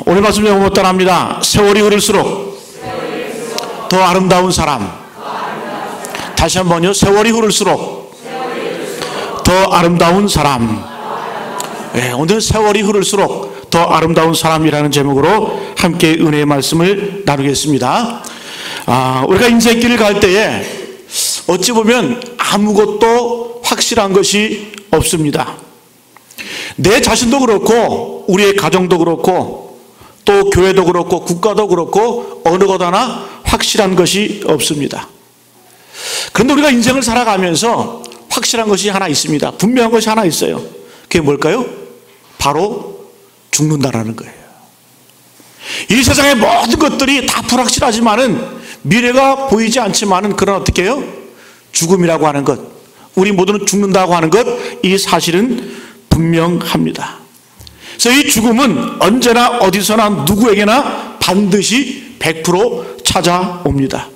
오늘 말씀 제목은 따라합니다. 세월이 흐를수록 더 아름다운 사람. 다시 한번요. 세월이 흐를수록 더 아름다운 사람. 네, 오늘 세월이 흐를수록 더 아름다운 사람이라는 제목으로 함께 은혜의 말씀을 나누겠습니다. 우리가 인생길을 갈 때에 어찌 보면 아무것도 확실한 것이 없습니다. 내 자신도 그렇고 우리의 가정도 그렇고 또 교회도 그렇고 국가도 그렇고 어느 것 하나 확실한 것이 없습니다. 그런데 우리가 인생을 살아가면서 확실한 것이 하나 있습니다. 분명한 것이 하나 있어요. 그게 뭘까요? 바로 죽는다라는 거예요. 이 세상의 모든 것들이 다 불확실하지만은 미래가 보이지 않지만은 그런 어떻게 해요? 죽음이라고 하는 것, 우리 모두는 죽는다고 하는 것, 이 사실은 분명합니다. 그래서 이 죽음은 언제나 어디서나 누구에게나 반드시 100% 찾아옵니다.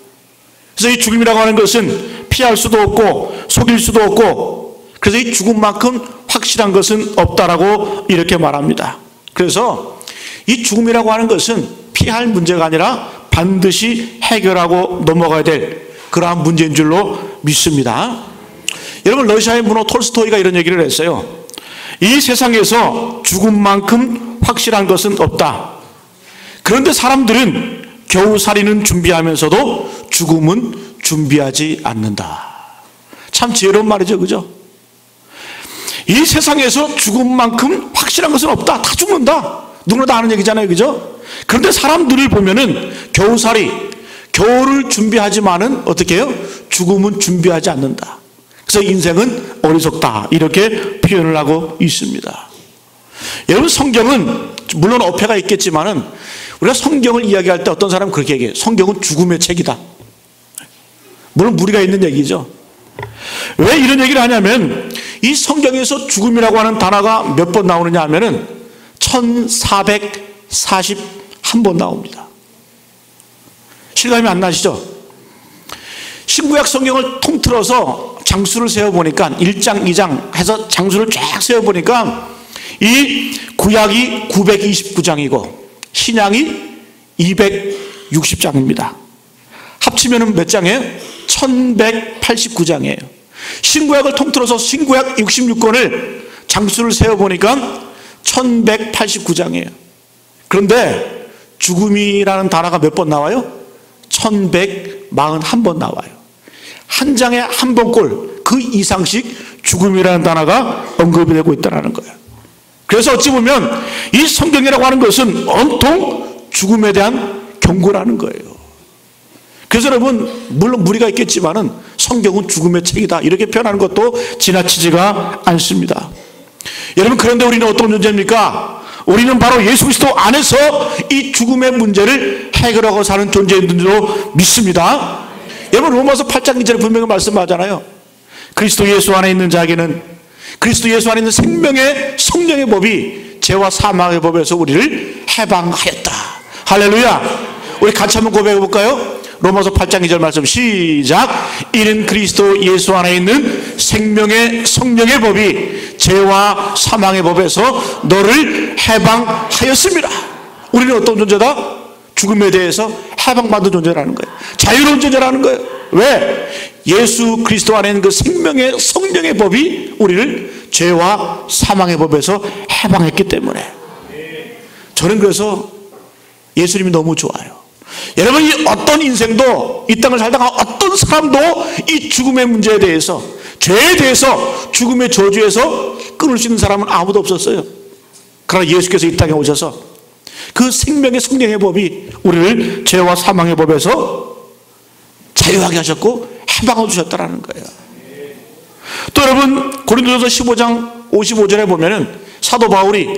그래서 이 죽음이라고 하는 것은 피할 수도 없고 속일 수도 없고, 그래서 이 죽음만큼 확실한 것은 없다라고 이렇게 말합니다. 그래서 이 죽음이라고 하는 것은 피할 문제가 아니라 반드시 해결하고 넘어가야 될 그러한 문제인 줄로 믿습니다. 여러분, 러시아의 문호 톨스토이가 이런 얘기를 했어요. 이 세상에서 죽음만큼 확실한 것은 없다. 그런데 사람들은 겨우살이는 준비하면서도 죽음은 준비하지 않는다. 참 지혜로운 말이죠, 그죠? 이 세상에서 죽음만큼 확실한 것은 없다. 다 죽는다. 누구나 다 아는 얘기잖아요, 그죠? 그런데 사람들을 보면은 겨우살이, 겨울을 준비하지만은 어떻게 해요? 죽음은 준비하지 않는다. 그래서 인생은 어리석다, 이렇게 표현을 하고 있습니다. 여러분, 성경은 물론 어폐가 있겠지만은 우리가 성경을 이야기할 때 어떤 사람은 그렇게 얘기해요. 성경은 죽음의 책이다. 물론 무리가 있는 얘기죠. 왜 이런 얘기를 하냐면 이 성경에서 죽음이라고 하는 단어가 몇 번 나오느냐 하면은 1441번 나옵니다. 실감이 안 나시죠? 신구약 성경을 통틀어서 장수를 세어보니까 1장, 2장 해서 장수를 쫙 세어보니까 이 구약이 929장이고 신약이 260장입니다. 합치면 몇 장이에요? 1189장이에요. 신구약을 통틀어서 신구약 66권을 장수를 세어보니까 1189장이에요. 그런데 죽음이라는 단어가 몇 번 나와요? 1141번 나와요. 한 장에 한 번꼴 그 이상씩 죽음이라는 단어가 언급이 되고 있다는 거예요. 그래서 어찌 보면 이 성경이라고 하는 것은 온통 죽음에 대한 경고라는 거예요. 그래서 여러분, 물론 무리가 있겠지만은 성경은 죽음의 책이다, 이렇게 표현하는 것도 지나치지가 않습니다. 여러분, 그런데 우리는 어떤 존재입니까? 우리는 바로 예수 그리스도 안에서 이 죽음의 문제를 해결하고 사는 존재인 줄로 믿습니다. 여러분, 로마서 8장 2절에 분명히 말씀하잖아요. 그리스도 예수 안에 있는 자에게는, 그리스도 예수 안에 있는 생명의 성령의 법이 죄와 사망의 법에서 우리를 해방하였다. 할렐루야. 우리 같이 한번 고백해 볼까요? 로마서 8장 2절 말씀 시작. 이는 그리스도 예수 안에 있는 생명의 성령의 법이 죄와 사망의 법에서 너를 해방하였습니다. 우리는 어떤 존재다? 죽음에 대해서 해방받은 존재라는 거예요. 자유로운 존재라는 거예요. 왜? 예수 그리스도 안에 있는 그 생명의 성령의 법이 우리를 죄와 사망의 법에서 해방했기 때문에. 저는 그래서 예수님이 너무 좋아요. 여러분, 이 어떤 인생도, 이 땅을 살다가 어떤 사람도 이 죽음의 문제에 대해서, 죄에 대해서, 죽음의 저주에서 끊을 수 있는 사람은 아무도 없었어요. 그러나 예수께서 이 땅에 오셔서 그 생명의 성령의 법이 우리를 죄와 사망의 법에서 자유하게 하셨고 해방을 주셨다는 거예요. 또 여러분, 고린도전서 15장 55절에 보면은 사도 바울이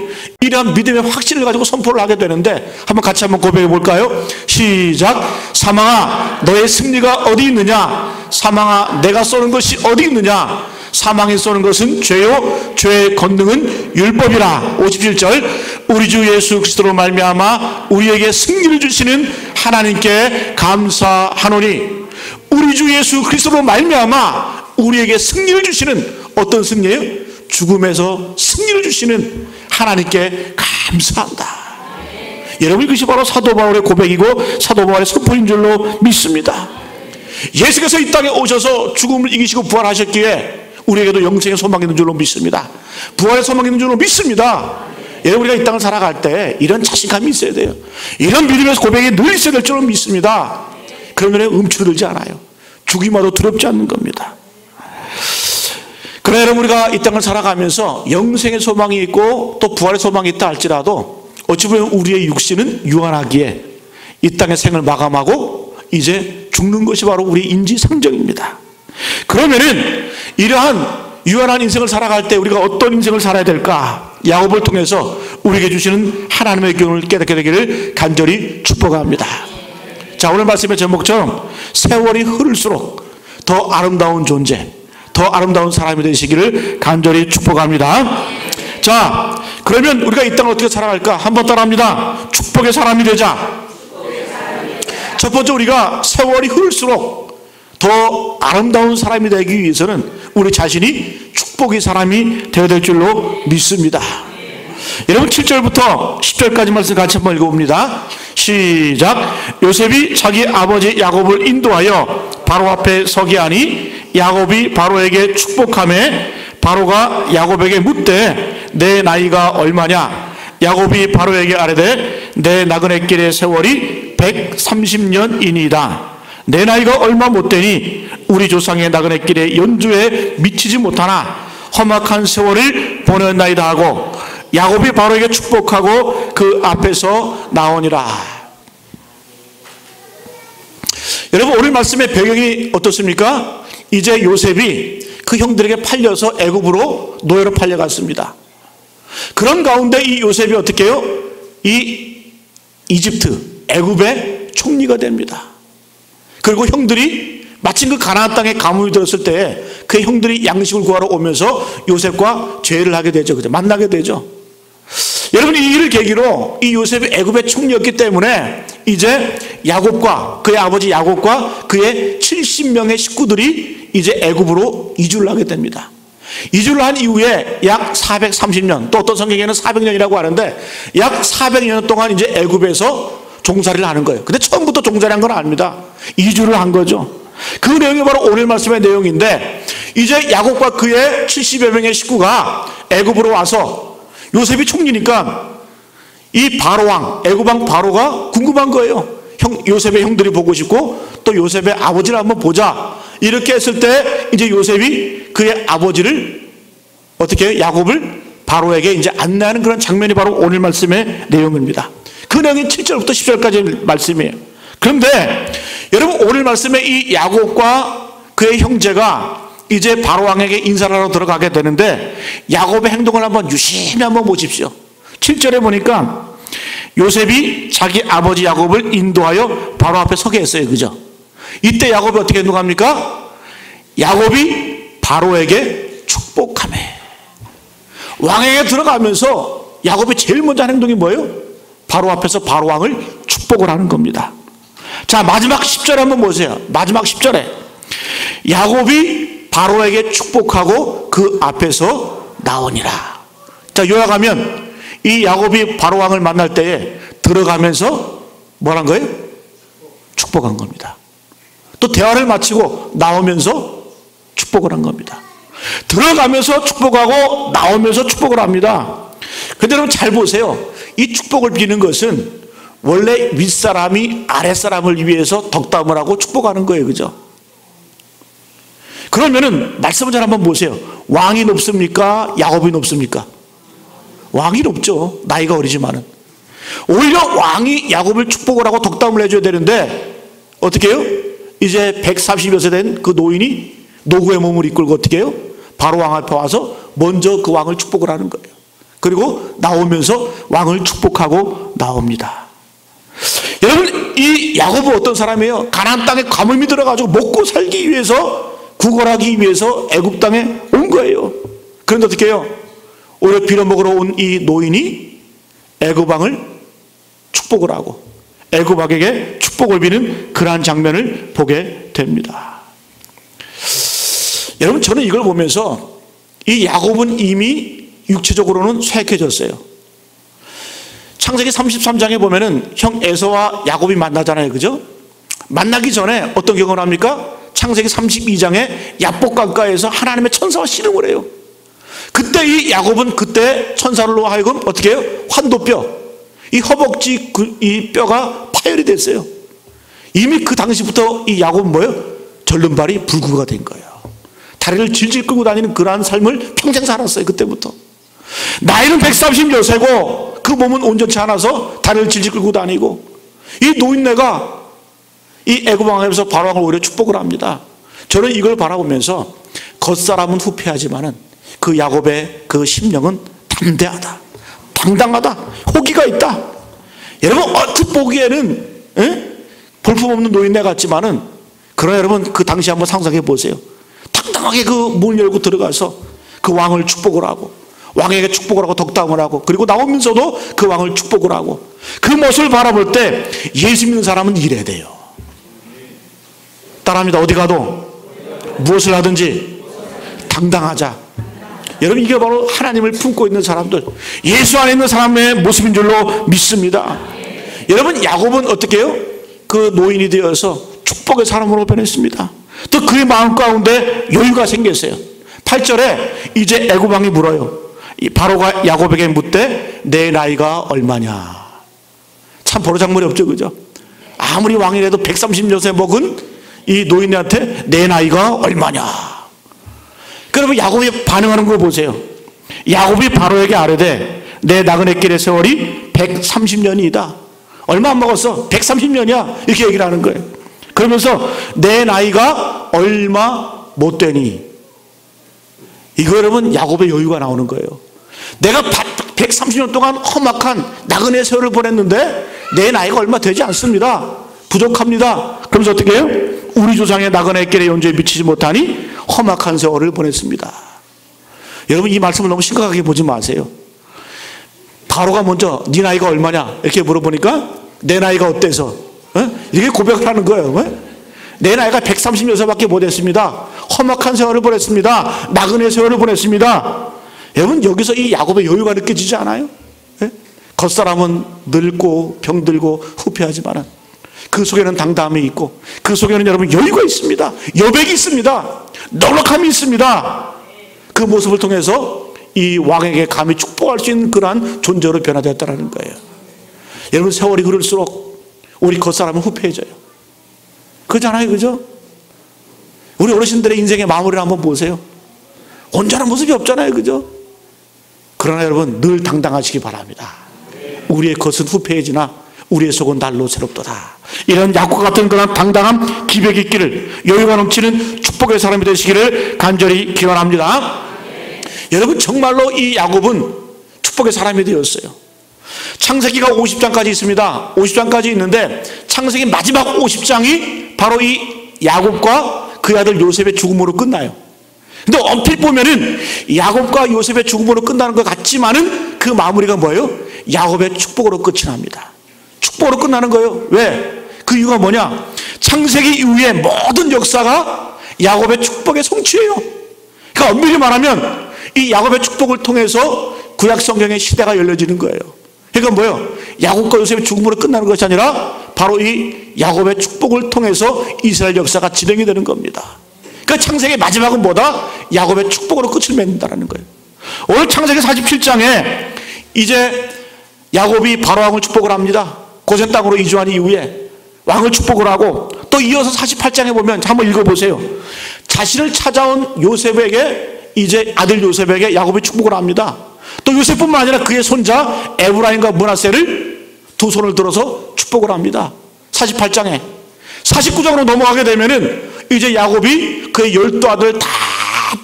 이러한 믿음의 확신을 가지고 선포를 하게 되는데 같이 한번 고백해 볼까요? 시작. 사망아, 너의 승리가 어디 있느냐? 사망아, 내가 쏘는 것이 어디 있느냐? 사망이 쏘는 것은 죄요, 죄의 권능은 율법이라. 57절. 우리 주 예수 그리스도로 말미암아 우리에게 승리를 주시는 하나님께 감사하노니. 우리 주 예수 그리스도로 말미암아 우리에게 승리를 주시는, 어떤 승리예요? 죽음에서 승리를 주시는 하나님께 감사한다. 여러분, 이것이 바로 사도 바울의 고백이고 사도 바울의 선포인 줄로 믿습니다. 예수께서 이 땅에 오셔서 죽음을 이기시고 부활하셨기에 우리에게도 영생의 소망이 있는 줄로 믿습니다. 부활의 소망이 있는 줄로 믿습니다. 여러분, 우리가 이 땅을 살아갈 때 이런 자신감이 있어야 돼요. 이런 믿음의 고백이 늘 있어야 될 줄로 믿습니다. 그러면 움츠러들지 않아요. 죽임마도 두렵지 않는 겁니다. 그러나 여러분, 우리가 이 땅을 살아가면서 영생의 소망이 있고 또 부활의 소망이 있다 할지라도 어찌 보면 우리의 육신은 유한하기에 이 땅의 생을 마감하고 이제 죽는 것이 바로 우리 인지상정입니다. 그러면은 이러한 유한한 인생을 살아갈 때 우리가 어떤 인생을 살아야 될까? 야곱을 통해서 우리에게 주시는 하나님의 교훈을 깨닫게 되기를 간절히 축복합니다. 자, 오늘 말씀의 제목처럼 세월이 흐를수록 더 아름다운 존재, 더 아름다운 사람이 되시기를 간절히 축복합니다. 자, 그러면 우리가 이 땅을 어떻게 살아갈까? 한번 따라합니다. 축복의 사람이 되자. 첫 번째, 우리가 세월이 흐를수록 더 아름다운 사람이 되기 위해서는 우리 자신이 축복의 사람이 되어야 될 줄로 믿습니다. 여러분, 7절부터 10절까지 말씀 같이 한번 읽어봅니다. 시작. 요셉이 자기 아버지 야곱을 인도하여 바로 앞에 서게 하니 야곱이 바로에게 축복하매 바로가 야곱에게 묻되 내 나이가 얼마냐? 야곱이 바로에게 아뢰되 내 나그네길의 세월이 130년이니이다. 내 나이가 얼마 못되니 우리 조상의 나그네길의 연주에 미치지 못하나 험악한 세월을 보냈나이다 하고 야곱이 바로에게 축복하고 그 앞에서 나오니라. 여러분, 오늘 말씀의 배경이 어떻습니까? 이제 요셉이 그 형들에게 팔려서 애굽으로 노예로 팔려갔습니다. 그런 가운데 이 요셉이 어떻게 해요? 이 이집트, 애굽의 총리가 됩니다. 그리고 형들이 마침 그 가나안 땅에 가뭄이 들었을 때 그 형들이 양식을 구하러 오면서 요셉과 죄를 하게 되죠. 그죠? 만나게 되죠. 여러분, 이 일을 계기로 이 요셉이 애굽의 총리였기 때문에 이제 야곱과 그의 아버지 야곱과 그의 70명의 식구들이 이제 애굽으로 이주를 하게 됩니다. 이주를 한 이후에 약 430년, 또 어떤 성경에는 400년이라고 하는데 약 400년 동안 이제 애굽에서 종살이를 하는 거예요. 근데 처음부터 종살이 한 건 아닙니다. 이주를 한 거죠. 그 내용이 바로 오늘 말씀의 내용인데, 이제 야곱과 그의 70여 명의 식구가 애굽으로 와서 요셉이 총리니까 이 바로왕, 애굽왕 바로가 궁금한 거예요. 요셉의 형들이 보고 싶고 또 요셉의 아버지를 한번 보자. 이렇게 했을 때 이제 요셉이 그의 아버지를 어떻게 야곱을 바로에게 이제 안내하는 그런 장면이 바로 오늘 말씀의 내용입니다. 그 내용이 7절부터 10절까지 말씀이에요. 그런데 여러분, 오늘 말씀에 이 야곱과 그의 형제가 이제 바로왕에게 인사를 하러 들어가게 되는데 야곱의 행동을 한번 유심히 한번 보십시오. 7절에 보니까 요셉이 자기 아버지 야곱을 인도하여 바로 앞에 서게 했어요. 그죠? 이때 야곱이 어떻게 행동합니까? 야곱이 바로에게 축복하며, 왕에게 들어가면서 야곱이 제일 먼저 한 행동이 뭐예요? 바로 앞에서 바로왕을 축복을 하는 겁니다. 자, 마지막 10절에 한번 보세요. 마지막 10절에 야곱이 바로에게 축복하고 그 앞에서 나오니라. 자, 요약하면 이 야곱이 바로왕을 만날 때에 들어가면서 뭐란 거예요? 축복한 겁니다. 또 대화를 마치고 나오면서 축복을 한 겁니다. 들어가면서 축복하고 나오면서 축복을 합니다. 근데 여러분, 잘 보세요. 이 축복을 비는 것은 원래 윗사람이 아랫사람을 위해서 덕담을 하고 축복하는 거예요. 그죠? 그러면은 말씀을 잘 한번 보세요. 왕이 높습니까? 야곱이 높습니까? 왕이 높죠. 나이가 어리지만은. 오히려 왕이 야곱을 축복을 하고 덕담을 해줘야 되는데 어떻게 해요? 이제 130여 세 된 그 노인이 노구의 몸을 이끌고 어떻게 해요? 바로 왕 앞에 와서 먼저 그 왕을 축복을 하는 거예요. 그리고 나오면서 왕을 축복하고 나옵니다. 여러분, 이 야곱은 어떤 사람이에요? 가나안 땅에 가뭄이 들어가지고 먹고 살기 위해서, 구걸하기 위해서 애굽 땅에 온 거예요. 그런데 어떻게 해요? 오히려 빌어먹으러 온 이 노인이 애굽 왕을 축복을 하고 애굽 왕에게 축복을 비는 그러한 장면을 보게 됩니다. 여러분, 저는 이걸 보면서 이 야곱은 이미 육체적으로는 쇠약해졌어요. 창세기 33장에 보면은 형 에서와 야곱이 만나잖아요. 그죠? 만나기 전에 어떤 경험을 합니까? 창세기 32장에 야복 강가에서 하나님의 천사와 씨름을 해요. 그때 이 야곱은 그때 천사로 하여금 어떻게 해요? 환도뼈, 이 허벅지 이 뼈가 파열이 됐어요. 이미 그 당시부터 이 야곱은 뭐예요? 절름발이 불구가 된 거예요. 다리를 질질 끌고 다니는 그러한 삶을 평생 살았어요. 그때부터. 나이는 130여세고 그 몸은 온전치 않아서 다리를 질질 끌고 다니고, 이 노인네가 이 애굽 왕에서 바로왕을 오히려 축복을 합니다. 저는 이걸 바라보면서 겉사람은 후패하지만은 그 야곱의 그 심령은 담대하다, 당당하다, 호기가 있다. 여러분 얼핏 보기에는 볼품없는 노인네 같지만은, 그러나 여러분 그 당시 한번 상상해 보세요. 당당하게 그 문 열고 들어가서 그 왕을 축복을 하고, 왕에게 축복을 하고 덕담을 하고, 그리고 나오면서도 그 왕을 축복을 하고, 그 모습을 바라볼 때 예수 믿는 사람은 이래야 돼요. 따라합니다. 어디 가도 무엇을 하든지 당당하자. 여러분 이게 바로 하나님을 품고 있는 사람들, 예수 안에 있는 사람의 모습인 줄로 믿습니다. 여러분 야곱은 어떻게 해요? 그 노인이 되어서 축복의 사람으로 변했습니다. 또 그의 마음 가운데 여유가 생겼어요. 8절에 이제 애굽 왕이 물어요. 바로가 야곱에게 묻되 내 나이가 얼마냐. 참 버르장머리 없죠, 그죠? 아무리 왕이라도 130여세 먹은 이 노인한테 내 나이가 얼마냐. 그러면 야곱이 반응하는 걸 보세요. 야곱이 바로에게 아뢰되 내 나그네 길의 세월이 130년이다. 얼마 안 먹었어? 130년이야. 이렇게 얘기를 하는 거예요. 그러면서 내 나이가 얼마 못 되니. 이거 여러분 야곱의 여유가 나오는 거예요. 내가 130년 동안 험악한 나그네 세월을 보냈는데 내 나이가 얼마 되지 않습니다. 부족합니다. 그러면서 어떻게 해요? 우리 조상의 나그네 길에 온전히 미치지 못하니 험악한 세월을 보냈습니다. 여러분 이 말씀을 너무 심각하게 보지 마세요. 바로가 먼저 네 나이가 얼마냐 이렇게 물어보니까 내 나이가 어때서 이렇게 고백을 하는 거예요. 내 나이가 130여세밖에 못했습니다. 험악한 세월을 보냈습니다. 나그네 세월을 보냈습니다. 여러분 여기서 이 야곱의 여유가 느껴지지 않아요? 겉사람은 늙고 병들고 후패하지만 그 속에는 당담이 있고, 그 속에는 여러분 여유가 있습니다. 여백이 있습니다. 넉넉함이 있습니다. 그 모습을 통해서 이 왕에게 감히 축복할 수 있는 그러한 존재로 변화되었다는 거예요. 여러분 세월이 흐를수록 우리 겉사람은 후패해져요. 그렇잖아요, 그죠? 우리 어르신들의 인생의 마무리를 한번 보세요. 온전한 모습이 없잖아요, 그죠? 그러나 여러분 늘 당당하시기 바랍니다. 우리의 겉은 후패해지나 우리의 속은 날로 새롭도다. 이런 야곱과 같은 그런 당당한 기백이 있기를, 여유가 넘치는 축복의 사람이 되시기를 간절히 기원합니다. 여러분 정말로 이 야곱은 축복의 사람이 되었어요. 창세기가 50장까지 있습니다. 50장까지 있는데 창세기 마지막 50장이 바로 이 야곱과 그 아들 요셉의 죽음으로 끝나요. 근데 얼핏 보면은 야곱과 요셉의 죽음으로 끝나는 것 같지만은 그 마무리가 뭐예요? 야곱의 축복으로 끝이 납니다. 축복으로 끝나는 거예요. 왜? 그 이유가 뭐냐? 창세기 이후의 모든 역사가 야곱의 축복의 성취예요. 그러니까 엄밀히 말하면 이 야곱의 축복을 통해서 구약 성경의 시대가 열려지는 거예요. 그러니까 뭐예요? 야곱과 요셉의 죽음으로 끝나는 것이 아니라 바로 이 야곱의 축복을 통해서 이스라엘 역사가 진행이 되는 겁니다. 그러니까 창세기의 마지막은 뭐다? 야곱의 축복으로 끝을 맺는다는 거예요. 오늘 창세기 47장에 이제 야곱이 바로왕을 축복을 합니다. 고센 땅으로 이주한 이후에 왕을 축복을 하고, 또 이어서 48장에 보면 한번 읽어보세요. 자신을 찾아온 요셉에게, 이제 아들 요셉에게 야곱이 축복을 합니다. 또 요셉뿐만 아니라 그의 손자 에브라임과 므낫세를 두 손을 들어서 축복을 합니다. 48장에 49장으로 넘어가게 되면은 이제 야곱이 그의 12아들 다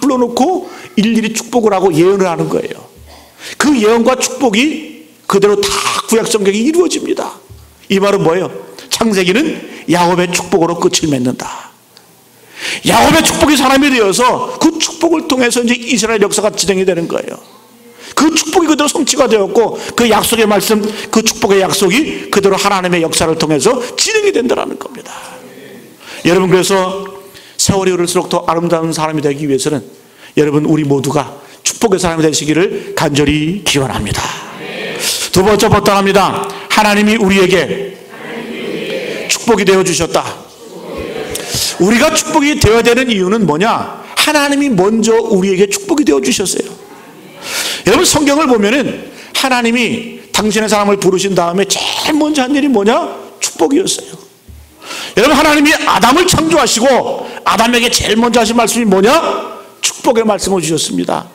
불러놓고 일일이 축복을 하고 예언을 하는 거예요. 그 예언과 축복이 그대로 다 구약 성경이 이루어집니다. 이 말은 뭐예요? 창세기는 야곱의 축복으로 끝을 맺는다. 야곱의 축복이 사람이 되어서 그 축복을 통해서 이제 이스라엘 역사가 진행이 되는 거예요. 그 축복이 그대로 성취가 되었고, 그 약속의 말씀, 그 축복의 약속이 그대로 하나님의 역사를 통해서 진행이 된다는 겁니다. 여러분 그래서 세월이 흐를수록 더 아름다운 사람이 되기 위해서는 여러분 우리 모두가 축복의 사람이 되시기를 간절히 기원합니다. 두 번째 버튼합니다. 하나님이 우리에게 축복이 되어 주셨다. 우리가 축복이 되어야 되는 이유는 뭐냐? 하나님이 먼저 우리에게 축복이 되어 주셨어요. 여러분, 성경을 보면은 하나님이 당신의 사람을 부르신 다음에 제일 먼저 한 일이 뭐냐? 축복이었어요. 여러분, 하나님이 아담을 창조하시고 아담에게 제일 먼저 하신 말씀이 뭐냐? 축복의 말씀을 주셨습니다.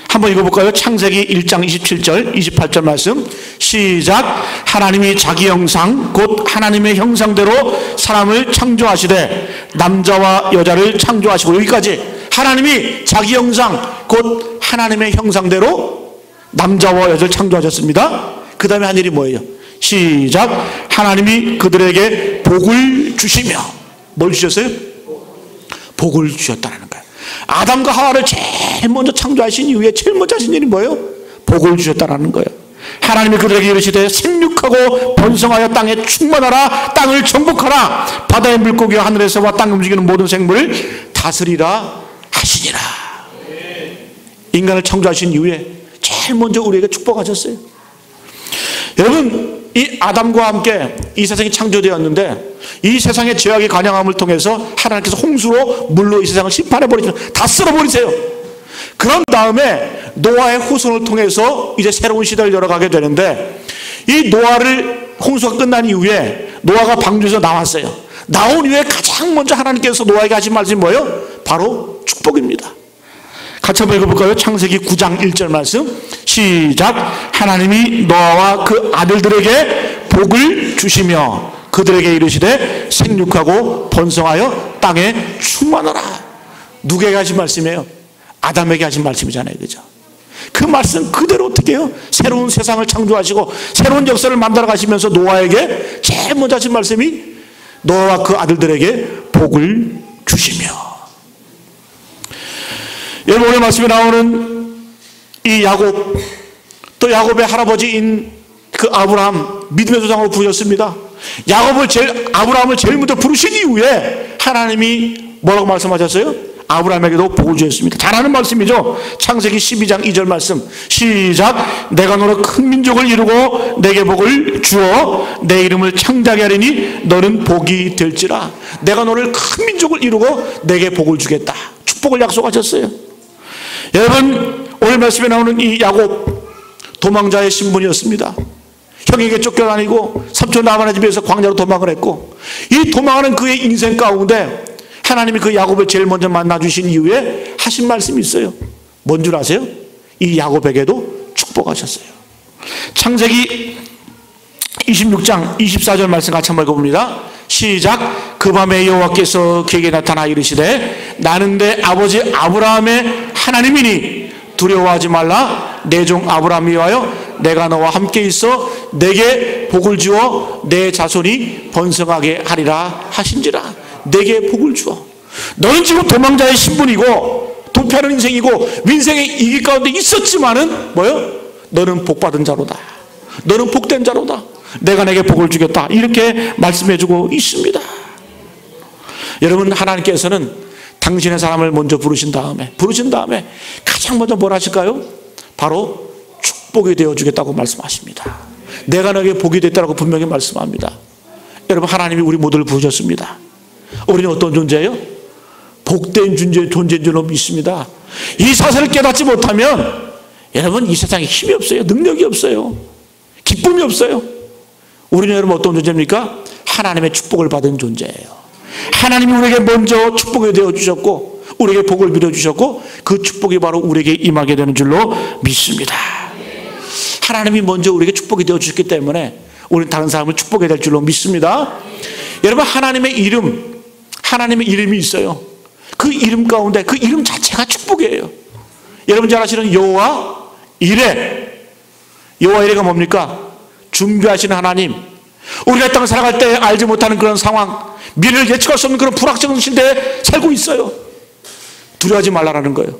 한번 읽어볼까요? 창세기 1장 27절 28절 말씀 시작. 하나님이 자기 형상 곧 하나님의 형상대로 사람을 창조하시되 남자와 여자를 창조하시고, 여기까지 하나님이 자기 형상 곧 하나님의 형상대로 남자와 여자를 창조하셨습니다. 그 다음에 한 일이 뭐예요? 시작. 하나님이 그들에게 복을 주시며, 뭘 주셨어요? 복을 주셨다는 거예요. 아담과 하와를 제일 먼저 창조하신 이후에 제일 먼저 하신 일이 뭐예요? 복을 주셨다는 거예요. 하나님이 그들에게 이르시되 생육하고 번성하여 땅에 충만하라, 땅을 정복하라, 바다의 물고기와 하늘에서와 땅 움직이는 모든 생물을 다스리라 하시니라. 인간을 창조하신 이후에 제일 먼저 우리에게 축복하셨어요. 여러분, 이 아담과 함께 이 세상이 창조되었는데 이 세상의 죄악의 관영함을 통해서 하나님께서 홍수로 물로 이 세상을 심판해버리죠. 다 쓸어버리세요. 그런 다음에 노아의 후손을 통해서 이제 새로운 시대를 열어가게 되는데, 이 노아를 홍수가 끝난 이후에 노아가 방주에서 나왔어요. 나온 이후에 가장 먼저 하나님께서 노아에게 하신 말씀이 뭐예요? 바로 축복입니다. 같이 한번 읽어볼까요? 창세기 9장 1절 말씀 시작. 하나님이 노아와 그 아들들에게 복을 주시며 그들에게 이르시되 생육하고 번성하여 땅에 충만하라. 누구에게 하신 말씀이에요? 아담에게 하신 말씀이잖아요, 그죠? 그 말씀 그대로 어떻게 해요? 새로운 세상을 창조하시고 새로운 역사를 만들어 가시면서 노아에게 제일 먼저 하신 말씀이 노아와 그 아들들에게 복을 주시며. 여러분, 오늘 말씀에 나오는 이 야곱, 또 야곱의 할아버지인 그 아브라함, 믿음의 조상으로 부르셨습니다. 아브라함을 제일 먼저 부르신 이후에 하나님이 뭐라고 말씀하셨어요? 아브라함에게도 복을 주셨습니다. 잘하는 말씀이죠. 창세기 12장 2절 말씀 시작. 내가 너로 큰 민족을 이루고 내게 복을 주어 내 이름을 창대하게 하리니 너는 복이 될지라. 내가 너를 큰 민족을 이루고 내게 복을 주겠다. 축복을 약속하셨어요. 여러분, 오늘 말씀에 나오는 이 야곱, 도망자의 신분이었습니다. 형에게 쫓겨다니고 삼촌 라반의 집에서 광야로 도망을 했고, 이 도망하는 그의 인생 가운데 하나님이 그 야곱을 제일 먼저 만나주신 이후에 하신 말씀이 있어요. 뭔 줄 아세요? 이 야곱에게도 축복하셨어요. 창세기 26장 24절 말씀 같이 한번 읽어봅니다. 시작. 그 밤에 여호와께서 그에게 나타나 이르시되 나는 내 아버지 아브라함의 하나님이니 두려워하지 말라. 내 종 아브라함이 위하여 내가 너와 함께 있어 내게 복을 주어 내 자손이 번성하게 하리라 하신지라. 내게 복을 주어. 너는 지금 도망자의 신분이고 도피하는 인생이고 민생의 이기 가운데 있었지만은 뭐요? 너는 복받은 자로다. 너는 복된 자로다. 내가 내게 복을 주겠다. 이렇게 말씀해주고 있습니다. 여러분, 하나님께서는 당신의 사람을 먼저 부르신 다음에 가장 먼저 뭘 하실까요? 바로 축복이 되어주겠다고 말씀하십니다. 내가 너에게 복이 됐다고 분명히 말씀합니다. 여러분, 하나님이 우리 모두를 부르셨습니다. 우리는 어떤 존재예요? 복된 존재인 줄로 믿습니다. 이 사실을 깨닫지 못하면 여러분, 이 세상에 힘이 없어요. 능력이 없어요. 기쁨이 없어요. 우리는 여러분 어떤 존재입니까? 하나님의 축복을 받은 존재예요. 하나님이 우리에게 먼저 축복이 되어주셨고 우리에게 복을 빌어주셨고 그 축복이 바로 우리에게 임하게 되는 줄로 믿습니다. 하나님이 먼저 우리에게 축복이 되어주셨기 때문에 우리는 다른 사람을 축복해야 될 줄로 믿습니다. 여러분, 하나님의 이름이 있어요. 그 이름 가운데 그 이름 자체가 축복이에요. 여러분 잘 아시는 여호와 이레. 여호와 이레가 뭡니까? 준비하시는 하나님. 우리가 이 땅을 살아갈 때 알지 못하는 그런 상황, 미래를 예측할 수 없는 그런 불확정한 시대에 살고 있어요. 두려워하지 말라라는 거예요.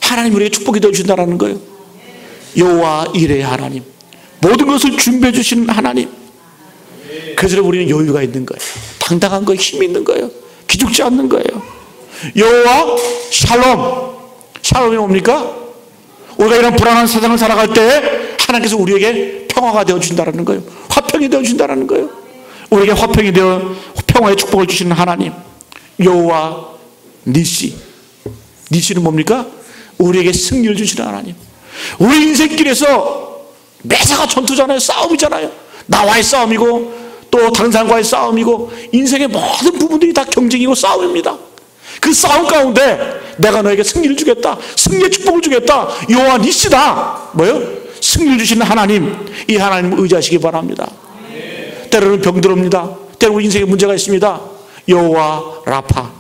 하나님 우리에게 축복이 되어주신다라는 거예요. 여호와 이레의 하나님, 모든 것을 준비해 주시는 하나님. 그래서 우리는 여유가 있는 거예요. 당당한 거예요. 힘이 있는 거예요. 기죽지 않는 거예요. 여호와 샬롬이 뭡니까? 우리가 이런 불안한 세상을 살아갈 때 하나님께서 우리에게 평화가 되어준다는 거예요. 화평이 되어준다는 거예요. 우리에게 화평이 되어 평화의 축복을 주시는 하나님, 여호와 니시. 니시는 뭡니까? 우리에게 승리를 주시는 하나님. 우리 인생길에서 매사가 전투잖아요. 싸움이잖아요. 나와의 싸움이고 또 다른 사람과의 싸움이고 인생의 모든 부분들이 다 경쟁이고 싸움입니다. 그 싸움 가운데 내가 너에게 승리를 주겠다, 승리의 축복을 주겠다, 여호와 니시다. 뭐요? 승리를 주시는 하나님, 이 하나님을 의지하시기 바랍니다. 때로는 병들옵니다. 때로는 인생에 문제가 있습니다. 여호와 라파,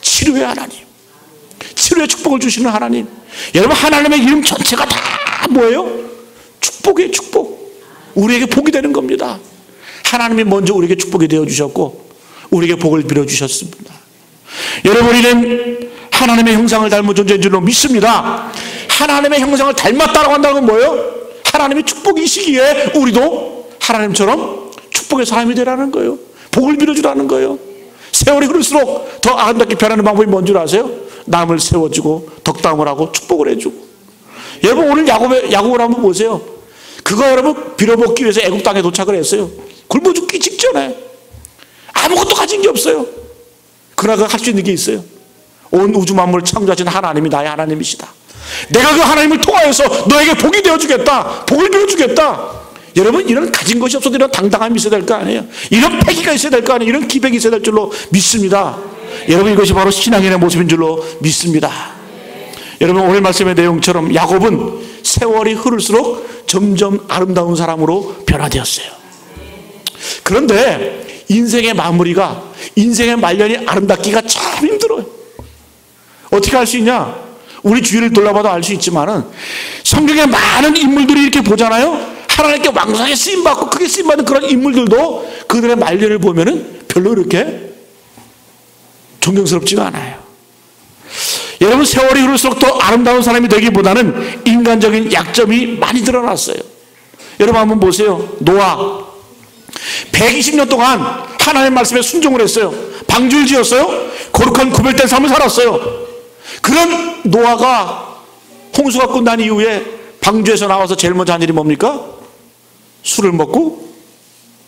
치료의 하나님, 치료의 축복을 주시는 하나님. 여러분, 하나님의 이름 전체가 다 뭐예요? 축복이에요. 축복. 우리에게 복이 되는 겁니다. 하나님이 먼저 우리에게 축복이 되어 주셨고 우리에게 복을 빌어 주셨습니다. 여러분이는 하나님의 형상을 닮은 존재인 줄로 믿습니다. 하나님의 형상을 닮았다고 한다는 건 뭐예요? 하나님의 축복이시기에 우리도 하나님처럼 축복의 사람이 되라는 거예요. 복을 빌어주라는 거예요. 세월이 흐를수록 더 아름답게 변하는 방법이 뭔 줄 아세요? 남을 세워주고 덕담을 하고 축복을 해주고. 여러분, 오늘 야곱을 한번 보세요. 그거 여러분 빌어먹기 위해서 애굽 땅에 도착을 했어요. 굶어 죽기 직전에 아무것도 가진 게 없어요. 그러나 할 수 있는 게 있어요. 온 우주 만물을 창조하신 하나님이 나의 하나님이시다. 내가 그 하나님을 통하여서 너에게 복이 되어주겠다, 복을 빌어주겠다. 여러분, 이런 가진 것이 없어도 이런 당당함이 있어야 될 거 아니에요? 이런 패기가 있어야 될 거 아니에요? 이런 기백이 있어야 될 줄로 믿습니다. 여러분, 이것이 바로 신앙인의 모습인 줄로 믿습니다. 여러분, 오늘 말씀의 내용처럼 야곱은 세월이 흐를수록 점점 아름다운 사람으로 변화되었어요. 그런데 인생의 마무리가, 인생의 말년이 아름답기가 참 힘들어요. 어떻게 할 수 있냐? 우리 주위를 돌아봐도 알 수 있지만은 성경에 많은 인물들이 이렇게 보잖아요. 하나님께 왕성하게 쓰임받고 크게 쓰임받은 그런 인물들도 그들의 말년을 보면은 별로 이렇게 존경스럽지가 않아요. 여러분, 세월이 흐를수록 더 아름다운 사람이 되기보다는 인간적인 약점이 많이 드러났어요. 여러분, 한번 보세요. 노아 120년 동안 하나님의 말씀에 순종을 했어요. 방주를 지었어요. 거룩한 구별된 삶을 살았어요. 그런 노아가 홍수가 끝난 이후에 방주에서 나와서 제일 먼저 한 일이 뭡니까? 술을 먹고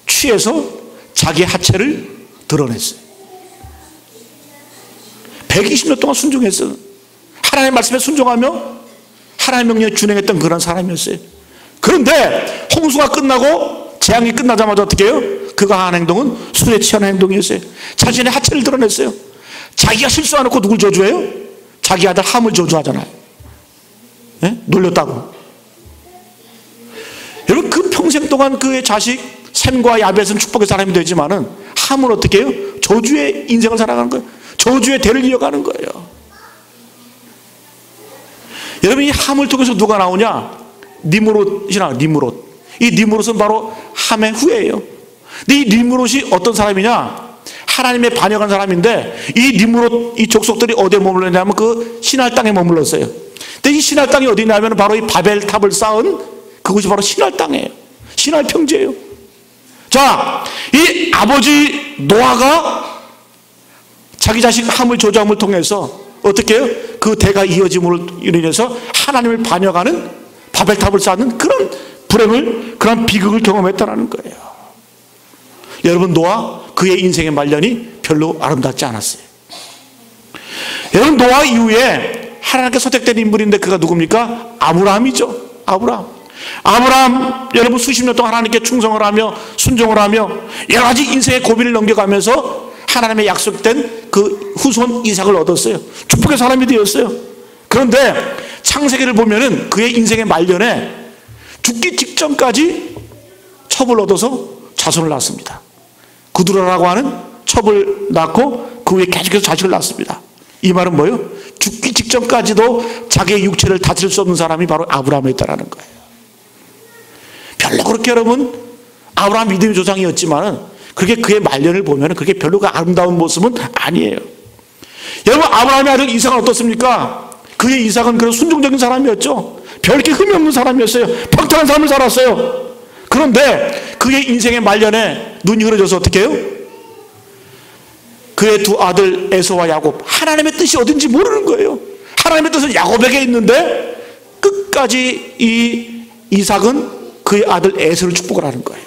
취해서 자기 하체를 드러냈어요. 120년 동안 순종했어요. 하나님의 말씀에 순종하며 하나님의 명령에 준행했던 그런 사람이었어요. 그런데 홍수가 끝나고 재앙이 끝나자마자 어떻게 해요? 그가 한 행동은 술에 취한 행동이었어요. 자신의 하체를 드러냈어요. 자기가 실수 안 하고 누굴 저주해요? 자기 아들 함을 저주하잖아요. 네? 놀렸다고. 여러분, 그 평생 동안 그의 자식 셈과 야벳은 축복의 사람이 되지만은 함은 어떻게 해요? 저주의 인생을 살아가는 거예요. 저주의 대를 이어가는 거예요. 여러분, 이 함을 통해서 누가 나오냐? 니므롯이 나와요. 니므롯. 이 니므롯은 바로 함의 후예예요. 근데 이 니므롯이 어떤 사람이냐? 하나님의 반역한 사람인데 이 니므롯 이 족속들이 어디에 머물렀냐면 그 시날 땅에 머물렀어요. 근데 이 시날 땅이 어디냐면 바로 이 바벨탑을 쌓은 그곳이 바로 시날 땅이에요. 시날 평지예요. 자, 이 아버지 노아가 자기 자식 함을 저주함을 통해서 어떻게 해요? 그 대가 이어짐으로 인해서 하나님을 반역하는 바벨탑을 쌓는 그런 불행을, 그런 비극을 경험했다는 거예요. 여러분, 노아 그의 인생의 말년이 별로 아름답지 않았어요. 여러분, 노아 이후에 하나님께 선택된 인물인데 그가 누굽니까? 아브라함이죠. 아브라함 여러분 수십 년 동안 하나님께 충성을 하며 순종을 하며 여러 가지 인생의 고비를 넘겨가면서 하나님의 약속된 그 후손 이삭을 얻었어요. 축복의 사람이 되었어요. 그런데 창세기를 보면은 그의 인생의 말년에 죽기 직전까지 첩을 얻어서 자손을 낳습니다. 구두라라고 하는 첩을 낳고 그 후에 계속해서 자식을 낳습니다. 이 말은 뭐예요? 죽기 직전까지도 자기의 육체를 다스릴 수 없는 사람이 바로 아브라함이었다는 거예요. 별로 그렇게 여러분 아브라함 믿음의 조상이었지만은 그게 그의 말년을 보면은 그게 별로 아름다운 모습은 아니에요. 여러분, 아브라함의 아들 이삭은 어떻습니까? 그의 이삭은 그런 순종적인 사람이었죠. 별게 흠이 없는 사람이었어요. 평탄한 삶을 살았어요. 그런데 그의 인생의 말년에 눈이 흐려져서 어떻게 해요? 그의 두 아들 에서와 야곱, 하나님의 뜻이 어딘지 모르는 거예요. 하나님의 뜻은 야곱에게 있는데 끝까지 이 이삭은 그의 아들 에서를 축복을 하는 거예요.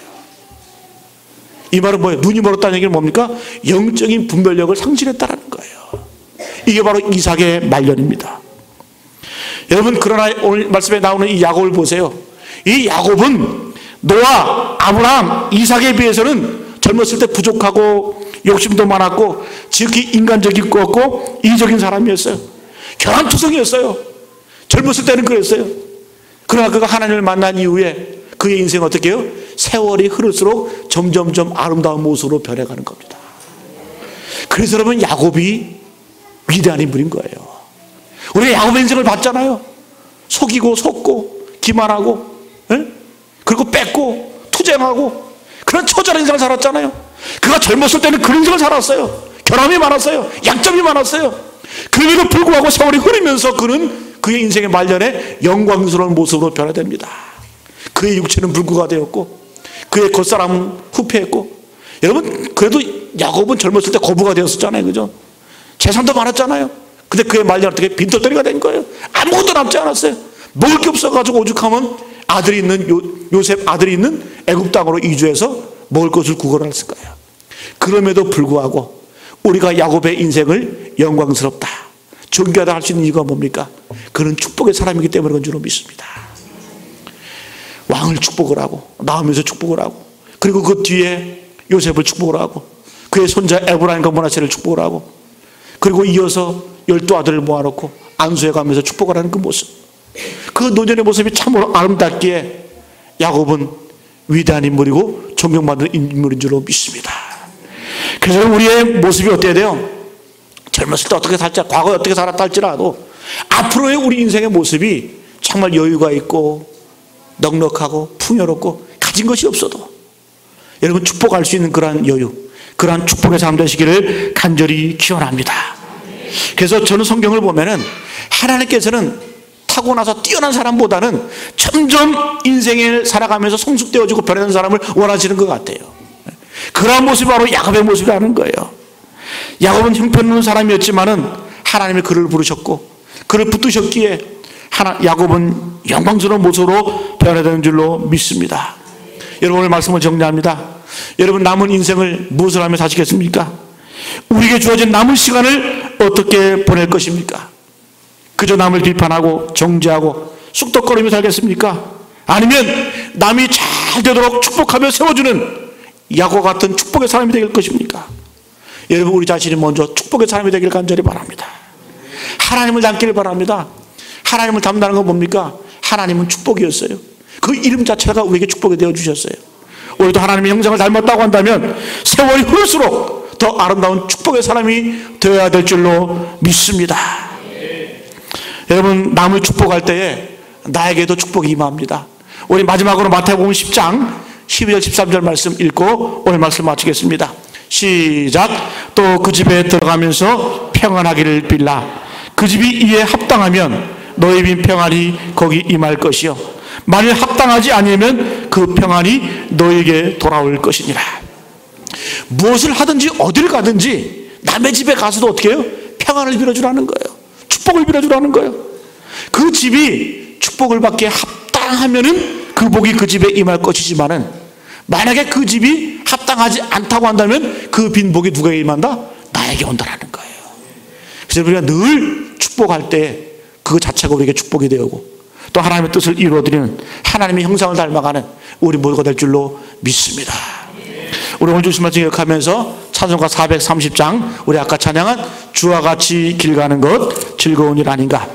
이 말은 뭐예요? 눈이 멀었다는 얘기는 뭡니까? 영적인 분별력을 상실했다는 거예요. 이게 바로 이삭의 말년입니다. 여러분, 그러나 오늘 말씀에 나오는 이 야곱을 보세요. 이 야곱은 노아, 아브라함, 이삭에 비해서는 젊었을 때 부족하고 욕심도 많았고 지극히 인간적이고 이기적인 사람이었어요. 결함투성이었어요. 젊었을 때는 그랬어요. 그러나 그가 하나님을 만난 이후에 그의 인생은 어떻게 해요? 세월이 흐를수록 점점점 아름다운 모습으로 변해가는 겁니다. 그래서 여러분, 야곱이 위대한 인물인 거예요. 우리가 야곱의 인생을 봤잖아요. 속이고 속고 기만하고, 에? 그리고 뺏고 투쟁하고 그런 처절한 인생을 살았잖아요. 그가 젊었을 때는 그런 인생을 살았어요. 결함이 많았어요. 약점이 많았어요. 그럼에도 불구하고 세월이 흐르면서 그는 그의 인생의 말년에 영광스러운 모습으로 변화됩니다. 그의 육체는 불구가 되었고 그의 겉사람은 후패했고, 여러분, 그래도 야곱은 젊었을 때 거부가 되었었잖아요. 그죠? 재산도 많았잖아요. 근데 그의 말년 어떻게 빈털터리가 된 거예요. 아무것도 남지 않았어요. 먹을 게 없어가지고 오죽하면 아들이 있는 요셉 아들이 있는 애굽 땅으로 이주해서 먹을 것을 구걸했을 거예요. 그럼에도 불구하고 우리가 야곱의 인생을 영광스럽다, 존귀하다 할 수 있는 이유가 뭡니까? 그는 축복의 사람이기 때문에 그런 줄로 믿습니다. 왕을 축복을 하고 나오면서 축복을 하고, 그리고 그 뒤에 요셉을 축복을 하고 그의 손자 에브라임과 므낫세를 축복을 하고, 그리고 이어서 12아들을 모아놓고 안수해 가면서 축복을 하는 그 모습, 그 노년의 모습이 참으로 아름답기에 야곱은 위대한 인물이고 존경받는 인물인 줄로 믿습니다. 그래서 우리의 모습이 어때야 돼요? 젊었을 때 어떻게 살지, 과거에 어떻게 살았다 할지라도 앞으로의 우리 인생의 모습이 정말 여유가 있고 넉넉하고 풍요롭고 가진 것이 없어도 여러분 축복할 수 있는 그러한 여유, 그러한 축복의 삶 되시기를 간절히 기원합니다. 그래서 저는 성경을 보면은 하나님께서는 타고나서 뛰어난 사람보다는 점점 인생을 살아가면서 성숙되어지고 변하는 사람을 원하시는 것 같아요. 그러한 모습이 바로 야곱의 모습이라는 거예요. 야곱은 형편없는 사람이었지만은 하나님이 그를 부르셨고 그를 붙드셨기에 야곱은 영광스러운 모습으로 변화되는 줄로 믿습니다. 여러분, 오늘 말씀을 정리합니다. 여러분, 남은 인생을 무엇을 하며 사시겠습니까? 우리에게 주어진 남은 시간을 어떻게 보낼 것입니까? 그저 남을 비판하고 정죄하고 쑥덕거리며 살겠습니까? 아니면 남이 잘 되도록 축복하며 세워주는 야곱 같은 축복의 사람이 될 것입니까? 여러분, 우리 자신이 먼저 축복의 사람이 되길 간절히 바랍니다. 하나님을 닮기를 바랍니다. 하나님을 닮는다는 건 뭡니까? 하나님은 축복이었어요. 그 이름 자체가 우리에게 축복이 되어주셨어요. 우리도 하나님의 형상을 닮았다고 한다면 세월이 흐를수록 더 아름다운 축복의 사람이 되어야 될 줄로 믿습니다. 여러분, 남을 축복할 때에 나에게도 축복이 임합니다. 우리 마지막으로 마태복음 10장 12절 13절 말씀 읽고 오늘 말씀 마치겠습니다. 시작. 또 그 집에 들어가면서 평안하기를 빌라. 그 집이 이에 합당하면 너희 빈 평안이 거기 임할 것이요, 만일 합당하지 아니면 그 평안이 너에게 돌아올 것이니라. 무엇을 하든지 어딜 가든지 남의 집에 가서도 어떻게 해요? 평안을 빌어주라는 거예요. 축복을 빌어주라는 거예요. 그 집이 축복을 받기에 합당하면은 그 복이 그 집에 임할 것이지만은 만약에 그 집이 합당하지 않다고 한다면 그 빈 복이 누구에게 임한다? 나에게 온다라는 거예요. 그래서 우리가 늘 축복할 때 그 자체가 우리에게 축복이 되고 또 하나님의 뜻을 이루어드리는 하나님의 형상을 닮아가는 우리 모두가 될 줄로 믿습니다. 우리 오늘 주신 말씀 기억하면서 찬송가 430장 우리 아까 찬양한 주와 같이 길 가는 것 즐거운 일 아닌가,